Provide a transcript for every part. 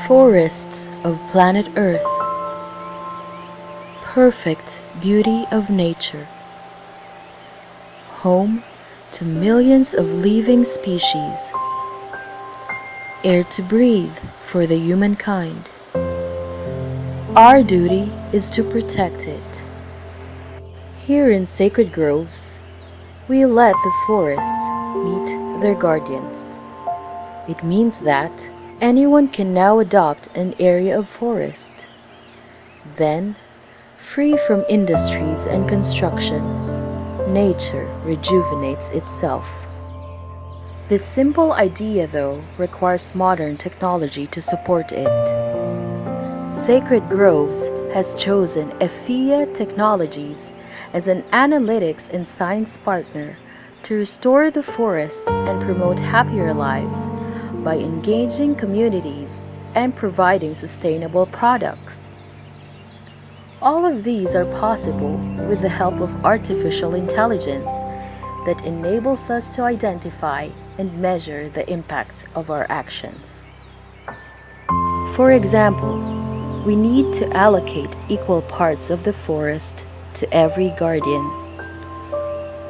Forests of planet Earth, perfect beauty of nature, home to millions of living species, air to breathe for the humankind. Our duty is to protect it. Here in sacred groves, we let the forests meet their guardians. It means that anyone can now adopt an area of forest. Then, free from industries and construction, nature rejuvenates itself. This simple idea, though, requires modern technology to support it. Sacred Groves has chosen Effiya Technologies as an analytics and science partner to restore the forest and promote happier lives by engaging communities and providing sustainable products. All of these are possible with the help of artificial intelligence that enables us to identify and measure the impact of our actions. For example, we need to allocate equal parts of the forest to every guardian.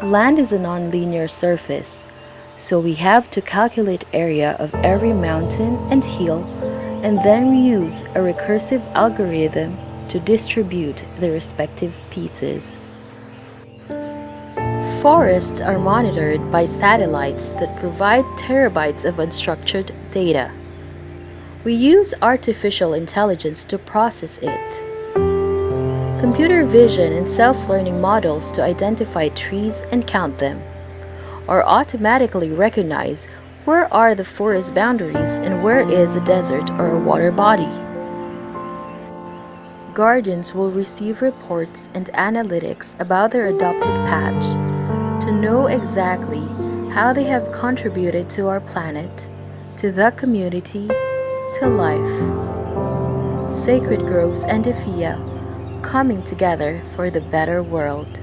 Land is a nonlinear surface, so we have to calculate area of every mountain and hill, and then we use a recursive algorithm to distribute the respective pieces. Forests are monitored by satellites that provide terabytes of unstructured data. We use artificial intelligence to process it. Computer vision and self-learning models to identify trees and count them, or automatically recognize where are the forest boundaries and where is a desert or a water body. Guardians will receive reports and analytics about their adopted patch to know exactly how they have contributed to our planet, to the community, to life. Sacred Groves and Effiya, coming together for the better world.